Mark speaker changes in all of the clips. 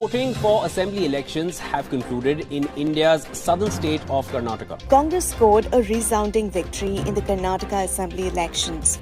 Speaker 1: Voting for assembly elections have concluded in India's southern state of Karnataka.
Speaker 2: Congress scored a resounding victory in the Karnataka assembly elections.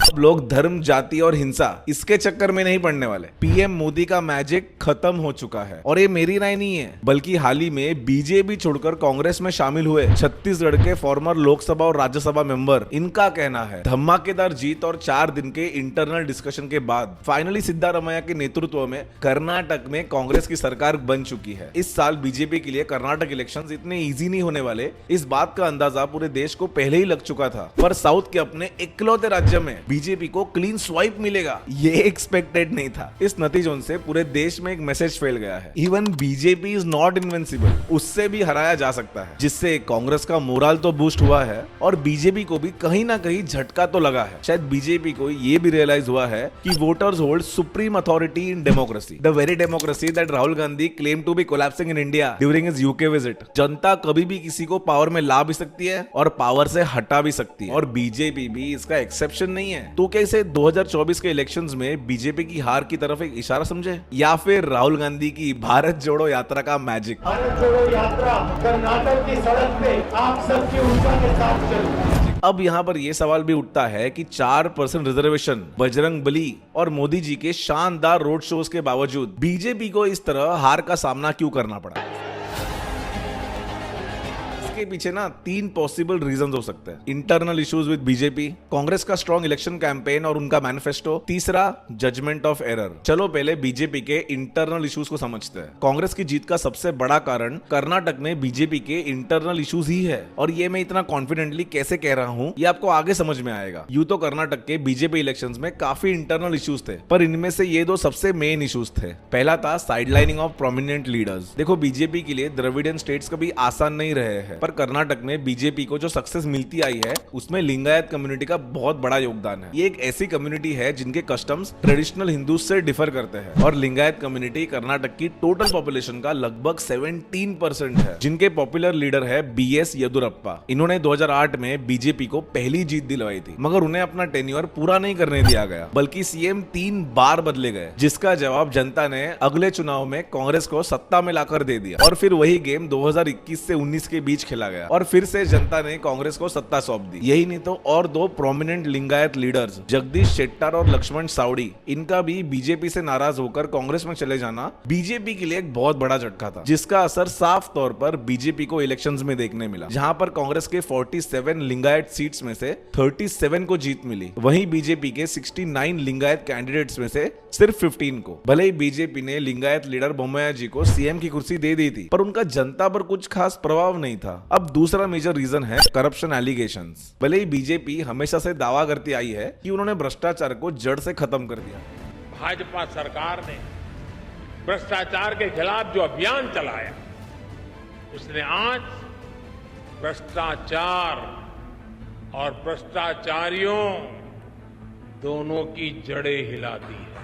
Speaker 3: अब लोग धर्म, जाति और हिंसा इसके चक्कर में नहीं पड़ने वाले। पीएम मोदी का मैजिक खत्म हो चुका है और ये मेरी राय नहीं है, बल्कि हाल ही में बीजेपी छोड़कर कांग्रेस में शामिल हुए छत्तीसगढ़ के फॉर्मर लोकसभा और राज्यसभा मेंबर, इनका कहना है धमाकेदार जीत और 4 दिन के इंटरनल डिस्कशन के बाद फाइनली सिद्धारमैया के नेतृत्व में कर्नाटक में कांग्रेस की सरकार बन चुकी है। इस साल बीजेपी के लिए कर्नाटक इलेक्शंस इतने इजी नहीं होने वाले, इस बात का अंदाजा पूरे देश को पहले ही लग चुका था। पर साउथ के अपने इकलौते राज्य में बीजेपी को क्लीन स्वाइप मिलेगा, ये एक्सपेक्टेड नहीं था। इस नतीजों से पूरे देश में एक मैसेज फैल गया है, even BJP is not invincible, उससे भी हराया जा सकता है, जिससे कांग्रेस का मोरल तो बूस्ट हुआ है और बीजेपी को भी कहीं ना कहीं झटका तो लगा है। शायद बीजेपी को ये भी रियलाइज हुआ है कि voters hold supreme authority in democracy, the very democracy that Rahul Gandhi claim to be collapsing in India during his UK visit. जनता कभी भी किसी को पावर में ला भी सकती है और पावर से हटा भी सकती है, और बीजेपी भी इसका एक्सेप्शन नहीं है। तो क्या इसे 2024 के इलेक्शंस में बीजेपी की हार की तरफ एक इशारा समझे, या फिर राहुल गांधी की भारत जोड़ो यात्रा का मैजिक?
Speaker 4: भारत जोड़ो यात्रा कर्नाटक की सड़क पे आप सबकी ऊर्जा के साथ चल।
Speaker 3: अब यहाँ पर यह सवाल भी उठता है कि 4% रिजर्वेशन, बजरंग बली और मोदी जी के शानदार रोड शोज के बावजूद बीजेपी को इस तरह हार का सामना क्यों करना पड़ा? के पीछे ना 3 पॉसिबल रीजंस हो सकते हैं। Internal issues with BJP, Congress का स्ट्रॉन्ग इलेक्शन कैंपेन और उनका मैनिफेस्टो, तीसरा जजमेंट ऑफ एरर। चलो पहले बीजेपी के इंटरनल इश्यूज को समझते हैं। कांग्रेस की जीत का सबसे बड़ा कारण कर्नाटक में बीजेपी के इंटरनल इश्यूज ही है, और ये मैं इतना कॉन्फिडेंटली कैसे कह रहा हूँ ये आपको आगे समझ में आएगा। यूं तो कर्नाटक के बीजेपी इलेक्शंस में काफी इंटरनल इश्यूज थे, पर इनमें से ये 2 सबसे मेन इश्यूज थे। पहला था साइडलाइनिंग ऑफ प्रोमिनेंट लीडर्स। देखो, बीजेपी के लिए द्रविडियन स्टेट्स कभी आसान नहीं रहे हैं, पर कर्नाटक में बीजेपी को जो सक्सेस मिलती आई है उसमें लिंगायत कम्युनिटी का बहुत बड़ा योगदान है। ये एक ऐसी कम्युनिटी है जिनके कस्टम्स ट्रेडिशनल हिंदू से डिफर करते हैं, और लिंगायत कम्युनिटी कर्नाटक की टोटल पॉपुलेशन का लगभग 17% है, जिनके पॉपुलर लीडर है बीएस येदुरप्पा। इन्होंने 2008 में बीजेपी को पहली जीत दिलवाई थी, मगर उन्हें अपना टेन्योर पूरा नहीं करने दिया गया, बल्कि सीएम 3 बार बदले गए, जिसका जवाब जनता ने अगले चुनाव में कांग्रेस को सत्ता में लाकर दे दिया। और फिर वही गेम 2021 से 19 के बीच खेला गया और फिर से जनता ने कांग्रेस को सत्ता सौंप दी। यही नहीं तो और 2 प्रोमिनेंट लिंगायत लीडर्स जगदीश शेट्टर और लक्ष्मण सावड़ी, इनका भी बीजेपी से नाराज होकर कांग्रेस में चले जाना बीजेपी के लिए एक बहुत बड़ा झटका था, जिसका असर साफ तौर पर बीजेपी को इलेक्शंस में देखने मिला। जहां पर कांग्रेस के 47 लिंगायत सीट्स में से 37 को जीत मिली, वहीं बीजेपी के 69 लिंगायत कैंडिडेट्स में से सिर्फ 15 को। भले ही बीजेपी ने लिंगायत लीडर बोम्मैया जी को सीएम की कुर्सी दे दी थी, पर उनका जनता पर कुछ खास प्रभाव नहीं था। अब दूसरा मेजर रीजन है करप्शन एलिगेशंस। भले ही बीजेपी हमेशा से दावा करती आई है कि उन्होंने भ्रष्टाचार को जड़ से खत्म कर दिया।
Speaker 4: भाजपा सरकार ने भ्रष्टाचार के खिलाफ जो अभियान चलाया, उसने आज भ्रष्टाचार और भ्रष्टाचारियों दोनों की जड़ें हिला दी है।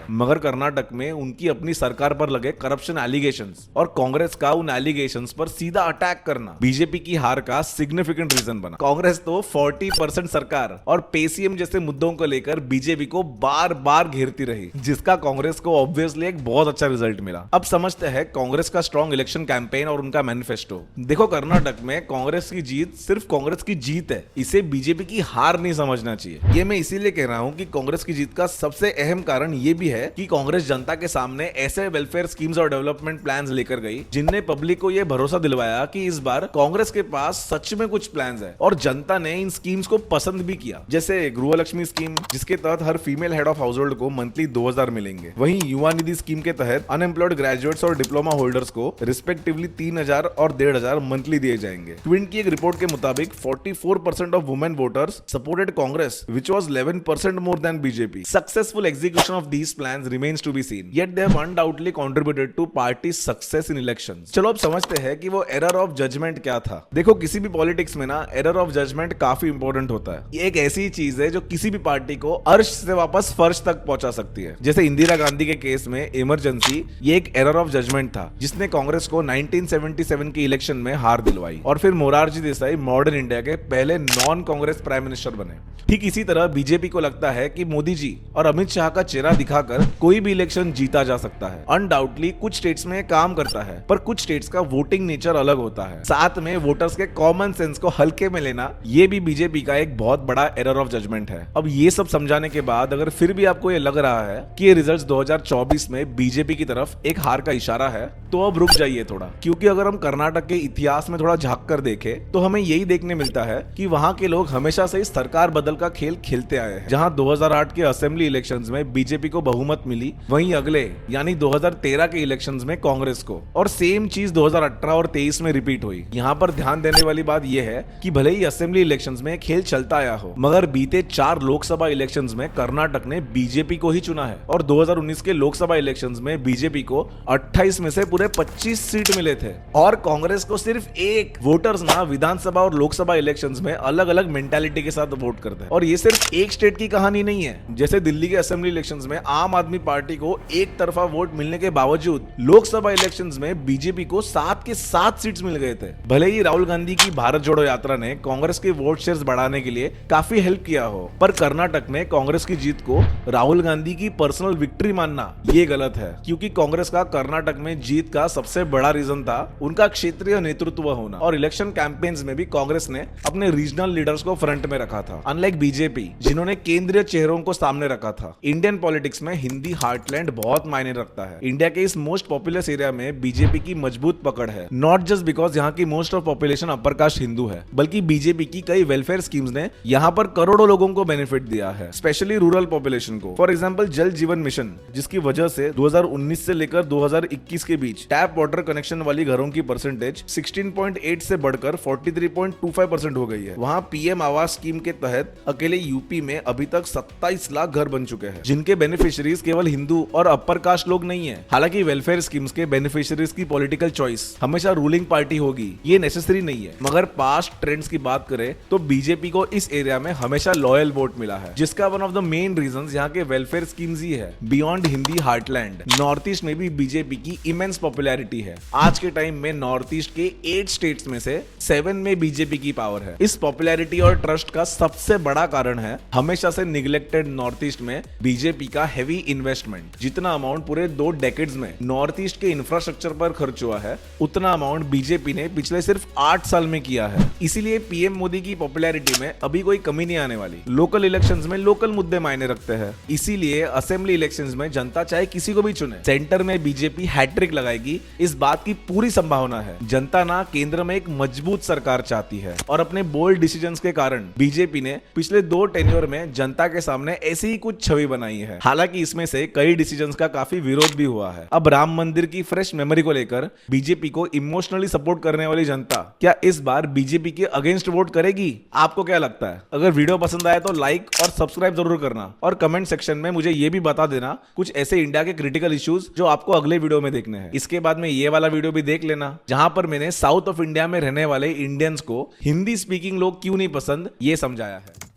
Speaker 3: मगर कर्नाटक में उनकी अपनी सरकार पर लगे करप्शन एलिगेशंस और कांग्रेस का उन एलिगेशंस पर सीधा अटैक करना बीजेपी की हार का सिग्निफिकेंट रीजन बना। कांग्रेस तो 40% सरकार और पेसीएम जैसे मुद्दों को लेकर बीजेपी को बार बार घेरती रही, जिसका कांग्रेस को ऑब्वियसली एक बहुत अच्छा रिजल्ट मिला। अब समझते हैं कांग्रेस का स्ट्रॉन्ग इलेक्शन कैंपेन और उनका मैनिफेस्टो। देखो, कर्नाटक में कांग्रेस की जीत सिर्फ कांग्रेस की जीत है, इसे बीजेपी की हार नहीं समझना चाहिए। ये मैं इसीलिए कह रहा हूं कि कांग्रेस की जीत का सबसे अहम कारण ये भी है कि कांग्रेस जनता के सामने ऐसे वेलफेयर स्कीम्स और डेवलपमेंट प्लान्स लेकर गई जिनने पब्लिक को यह भरोसा दिलवाया कि इस बार कांग्रेस के पास सच में कुछ प्लान्स है, और जनता ने इन स्कीम्स को पसंद भी किया। जैसे गृहलक्ष्मी स्कीम, जिसके तहत हर female head of household को मंथली 2000 मिलेंगे। वहीं युवा निधि स्कीम के तहत अनएम्प्लॉयड ग्रेजुएट्स और डिप्लोमा होल्डर्स को रिस्पेक्टिवली 3000 और 1500 मंथली दिए जाएंगे। ट्विन की एक रिपोर्ट के मुताबिक 44% of women voters supported Congress, which was 11% more than BJP. Successful execution of these plans remains to be seen, yet they have undoubtedly contributed to party's success in elections. चलो अब समझते हैं कि वो error of judgment क्या था। देखो किसी भी पॉलिटिक्स में ना error of judgment काफी इंपॉर्टेंट होता है। ये एक ऐसी चीज है जो किसी भी पार्टी को अर्श से वापस फर्श तक पहुंचा सकती है। जैसे इंदिरा गांधी के केस में इमरजेंसी ये एक एरर ऑफ जजमेंट था जिसने कांग्रेस को 1977 के इलेक्शन में हार दिलवाई और फिर मोरारजी देसाई मॉडर्न इंडिया के पहले नॉन कांग्रेस प्राइम मिनिस्टर बने। ठीक इसी तरह बीजेपी को लगता है कि मोदी जी और अमित शाह का चेहरा दिखाकर कोई भी इलेक्शन जीता जा सकता है। अनडाउटली कुछ स्टेट्स में काम करता है, पर कुछ स्टेट्स का वोटिंग नेचर अलग होता है। साथ में वोटर्स के कॉमन सेंस को हल्के में लेना ये भी बीजेपी का एक बहुत बड़ा एरर ऑफ जजमेंट है। अब ये सब समझाने के बाद अगर फिर भी आपको ये लग रहा है कि ये रिजल्ट्स 2024 में बीजेपी की तरफ एक हार का इशारा है, तो अब रुक जाइए थोड़ा, क्योंकि अगर हम कर्नाटक के इतिहास में थोड़ा झांक कर देखें तो हमें यही देखने मिलता है कि वहां के लोग हमेशा से इस सरकार बदल का खेल खेलते आए हैं। जहां 2008 के असेंबली इलेक्शंस में बीजेपी को बहुमत मिली, वहीं अगले यानी 2013 के इलेक्शंस में कांग्रेस को, और सेम चीज 2018 और 23 में रिपीट हुई। यहाँ पर ध्यान देने वाली बात यह है कि भले ही असेंबली इलेक्शंस में खेल चलता आया हो, मगर बीते 4 लोकसभा इलेक्शंस में कर्नाटक ने बीजेपी को ही चुना है और 2019 के लोकसभा इलेक्शंस में बीजेपी को 28 में से पूरे 25 सीट मिले थे और कांग्रेस को सिर्फ 1। वोटर्स ना विधानसभा और लोकसभा इलेक्शंस में अलग अलग मेंटालिटी के साथ वोट करते हैं और ये सिर्फ एक स्टेट की कहानी नहीं है। जैसे दिल्ली के असेंबली इलेक्शंस में आम आदमी पार्टी को एक तरफा वोट मिलने के बावजूद लोकसभा इलेक्शंस में बीजेपी को 7 के 7 सीट्स मिल गए थे। भले ही राहुल गांधी की भारत जोड़ो यात्रा ने कांग्रेस के वोट शेयर्स बढ़ाने के लिए काफी हेल्प किया हो, पर कर्नाटक में कांग्रेस की जीत को राहुल गांधी की पर्सनल विक्ट्री मानना ये गलत है, क्योंकि कांग्रेस का कर्नाटक में जीत का सबसे बड़ा रीजन था उनका क्षेत्रीय नेतृत्व होना और इलेक्शन कैंपेन्स में भी कांग्रेस ने अपने रीजनल लीडर्स को फ्रंट में रखा था, अनलाइक बीजेपी जिन्होंने केंद्रीय चेहरों को सामने रखा था। इंडियन पॉलिटिक्स में हिंदी हार्टलैंड बहुत मायने रखता है। इंडिया के इस मोस्ट पॉपुलस एरिया में बीजेपी की मजबूत पकड़ है, नॉट जस्ट बिकॉज यहाँ की most of population upper caste Hindu है, बल्कि बीजेपी की कई वेलफेयर स्कीम्स ने यहाँ पर करोड़ों लोगों को बेनिफिट दिया है, स्पेशली रूरल पॉपुलेशन को। फॉर एग्जाम्पल जल जीवन मिशन, जिसकी वजह से 2019 से लेकर 2021 के बीच टैप वाटर कनेक्शन वाली घरों की परसेंटेज 16.8 से बढ़कर 43.25% हो गई है। वहाँ पीएम आवास स्कीम के तहत अकेले यूपी में अभी तक 27 लाख घर बन चुके हैं, जिनके बेनिफिशियरीज केवल हिंदू और अपर कास्ट लोग नहीं है। हालांकि वेलफेयर स्कीम्स के बेनिफिशियरीज की पॉलिटिकल चॉइस हमेशा रूलिंग पार्टी होगी, ये नेसेसरी नहीं है, मगर पास्ट ट्रेंड्स की बात करें तो बीजेपी को इस एरिया में हमेशा लॉयल वोट मिला है, जिसका one of the main reasons यहाँ के वेलफेयर स्कीम्स ही है। Beyond Hindi heartland north east में भी बीजेपी की इमेंस पॉपुलैरिटी है। आज के टाइम में नॉर्थ ईस्ट के 8 स्टेट्स में से 7 में बीजेपी की पावर है। इस पॉपुलैरिटी और ट्रस्ट का सबसे बड़ा कारण है हमेशा से निगलेक्टेड नॉर्थ ईस्ट में बीजेपी का हेवी इन्वेस्टमेंट। जितना अमाउंट पूरे 2 डेकेड्स में नॉर्थ ईस्ट के इंफ्रास्ट्रक्चर पर खर्च हुआ है, उतना अमाउंट बीजेपी ने पिछले सिर्फ 8 साल में किया है। इसीलिए पीएम मोदी की पॉपुलैरिटी में अभी कोई कमी नहीं आने वाली। लोकल इलेक्शंस में लोकल मुद्दे मायने रखते हैं, इसीलिए असेंबली इलेक्शंस में जनता चाहे किसी को भी चुने, सेंटर में बीजेपी हैट्रिक लगाएगी, इस बात की पूरी संभावना है। जनता ना केंद्र में एक मजबूत सरकार चाहती है और अपने बोल्ड डिसीजंस के कारण बीजेपी ने पिछले 2 टेन्योर में जनता के सामने ऐसी ही कुछ छवि बनाई है। हालांकि इसमें से कई डिसीजंस का काफी विरोध भी हुआ है। अब राम मंदिर की फ्रेश मेमोरी को लेकर बीजेपी को इमोशनली सपोर्ट करने वाली जनता क्या इस बार बीजेपी के अगेंस्ट वोट करेगी? आपको क्या लगता है? अगर वीडियो पसंद आए तो लाइक और सब्सक्राइब जरूर करना और कमेंट सेक्शन में मुझे ये भी बता देना कुछ ऐसे इंडिया के क्रिटिकल इश्यूज जो आपको अगले वीडियो में देखने हैं। इसके बाद में ये वाला वीडियो भी देख लेना जहां पर मैंने साउथ ऑफ इंडिया में रहने वाले इंडियंस को हिंदी स्पीकिंग लोग क्यों नहीं पसंद ये समझाया है।